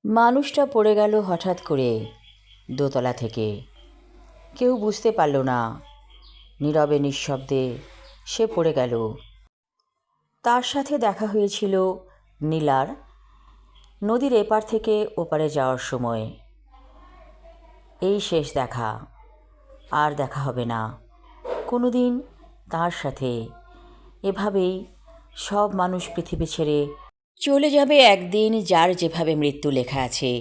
মানুষটা পড়ে গেল হঠাৎ করে দোতলা থেকে। কেউ বুঝতে পারল না। নীরবে নিঃশব্দে সে পড়ে গেল। তার সাথে দেখা হয়েছিল নীলার নদীর এপার থেকে ওপারে যাওয়ার সময়। এই শেষ দেখা, আর দেখা হবে না কোনো দিন তার সাথে। এভাবেই সব মানুষ পৃথিবী ছেড়ে চলে যাবে একদিন, যার যেভাবে মৃত্যু লেখা আছে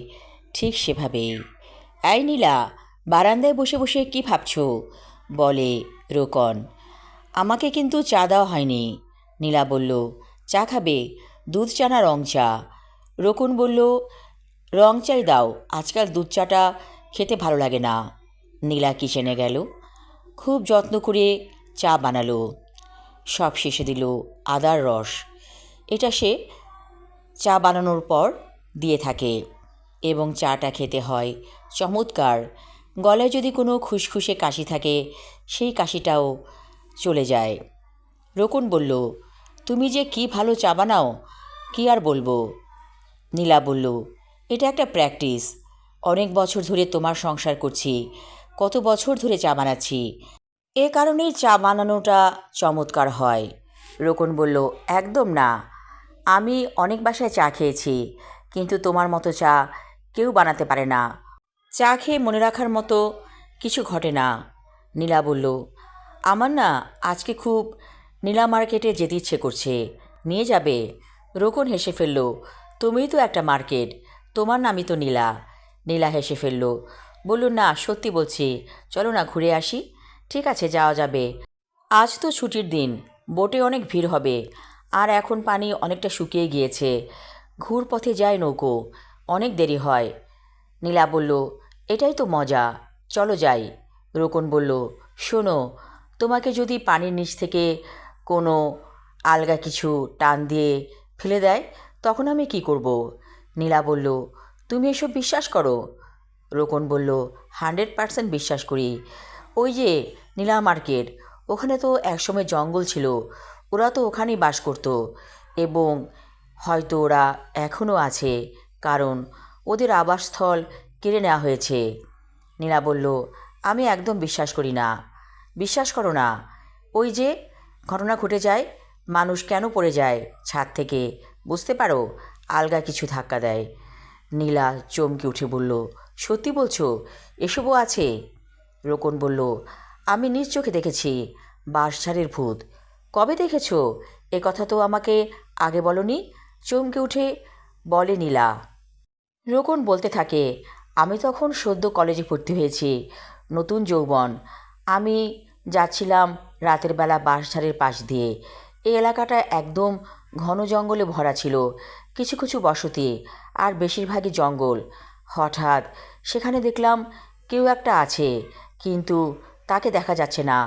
ঠিক সেভাবেই। এই নীলা, বারান্দায় বসে বসে কি ভাবছো? বলে রোকন। আমাকে কিন্তু চা দেওয়া হয়নি। নীলা বলল, চা খাবে? দুধ চা না রং চা? রোকন বলল, রং চাই দাও, আজকাল দুধ চাটা খেতে ভালো লাগে না। নীলা কিচেনে গেল, খুব যত্ন করে চা বানালো। সব শেষে দিল আদার রস। এটা সে চা বানানোর পর দিয়ে থাকে এবং চাটা খেতে হয় চমৎকার। গলায় যদি কোনো খুসখুসে কাশি থাকে সেই কাশিটাও চলে যায়। রোকন বলল, তুমি যে কি ভালো চা বানাও, কি আর বলবো। নীলা বলল, এটা একটা প্র্যাকটিস। অনেক বছর ধরে তোমার সংসার করছি, কত বছর ধরে চা বানাচ্ছি, এ কারণেই চা বানানোটা চমৎকার হয়। রোকন বলল, একদম না। আমি অনেক বাসায় চা খেয়েছি, কিন্তু তোমার মতো চা কেউ বানাতে পারে না। চা খেয়ে মনে রাখার মতো কিছু ঘটে না। নীলা বলল, আমার না আজকে খুব নীলা মার্কেটে যেতে ইচ্ছে করছে, নিয়ে যাবে? রোকন হেসে ফেলল, তুমিই তো একটা মার্কেট, তোমার নামই তো নীলা। নীলা হেসে ফেলল, বলল, না সত্যি বলছি, চলো না ঘুরে আসি। ঠিক আছে, যাওয়া যাবে। আজ তো ছুটির দিন, বোটে অনেক ভিড় হবে, আর এখন পানি অনেকটা শুকিয়ে গিয়েছে। ঘুরপথে যায় নৌকো, অনেক দেরি হয়। নীলা বলল, এটাই তো মজা, চলো যাই। রোকন বলল, শোনো, তোমাকে যদি পানির নিচ থেকে কোনো আলগা কিছু টান দিয়ে ফেলে দেয় তখন আমি কি করব? নীলা বলল, তুমি এসব বিশ্বাস করো? রোকন বলল, 100% বিশ্বাস করি। ওই যে নীলা মার্কেট, ওখানে তো একসময় জঙ্গল ছিল, ওরা তো ওখানেই বাস করত, এবং হয়তো ওরা এখনও আছে, কারণ ওদের আবাসস্থল কেড়ে নেওয়া হয়েছে। নীলা বলল, আমি একদম বিশ্বাস করি না। বিশ্বাস করো না? ওই যে ঘটনা ঘটে যায়, মানুষ কেন পড়ে যায় ছাদ থেকে, বুঝতে পারো? আলগা কিছু ধাক্কা দেয়। নীলা চমকে উঠে বলল, সত্যি বলছো? এসবও আছে? রোকন বলল, আমি নিজ চোখে দেখেছি বাঁশঝাড়ের ভূত। কবে দেখেছ? এ কথা তো আমাকে আগে বলনি। চমকে উঠে বলে নীলা। রোকন বলতে থাকে, আমি তখন সদ্য কলেজে ভর্তি হয়েছি, নতুন যৌবন। আমি যাচ্ছিলাম রাতের বেলা বাঁশঝাড়ের পাশ দিয়ে। এই এলাকাটা একদম ঘন জঙ্গলে ভরা ছিল, কিছু কিছু বসতি, আর বেশিরভাগই জঙ্গল। হঠাৎ সেখানে দেখলাম কেউ একটা আছে, কিন্তু তাকে দেখা যাচ্ছে না।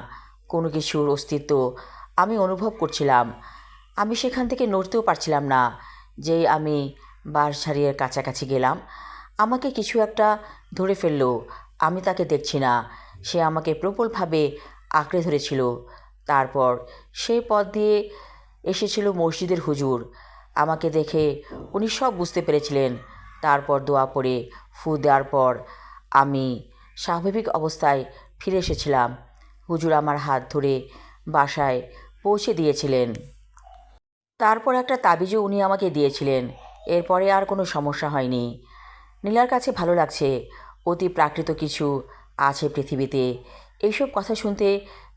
কোনো কিছুর অস্তিত্ব আমি অনুভব করছিলাম। আমি সেখান থেকে নড়তেও পারছিলাম না। যেই আমি বাঁশঝাড়ের কাছাকাছি গেলাম, আমাকে কিছু একটা ধরে ফেললো। আমি তাকে দেখছি না, সে আমাকে প্রবলভাবে আঁকড়ে ধরেছিল। তারপর সেই পথ দিয়ে এসেছিল মসজিদের হুজুর। আমাকে দেখে উনি সব বুঝতে পেরেছিলেন। তারপর দোয়া পড়ে ফু দেওয়ার পর আমি স্বাভাবিক অবস্থায় ফিরে এসেছিলাম। হুজুর আমার হাত ধরে বাসায় পৌঁছে দিয়েছিলেন। তারপর একটা তাবিজও উনি আমাকে দিয়েছিলেন। এরপরে আর কোনো সমস্যা হয়নি। নীলার কাছে ভালো লাগছে, অতি প্রাকৃত কিছু আছে পৃথিবীতে। এইসব কথা শুনতে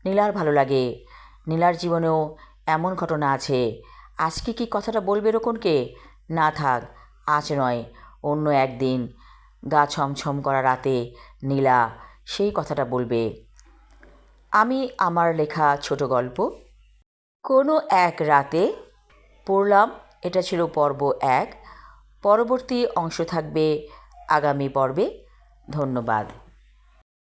নীলার ভালো লাগে। নীলার জীবনেও এমন ঘটনা আছে। আজকে কি কথাটা বলবে রোকনকে? না থাক, আজ নয়, অন্য একদিন গা ছমছম করা রাতে নীলা সেই কথাটা বলবে। আমি আমার লেখা ছোট গল্প কোনো এক রাতে পড়লাম। এটা ছিল পর্ব 1। পরবর্তী অংশ থাকবে আগামী পর্বে। ধন্যবাদ।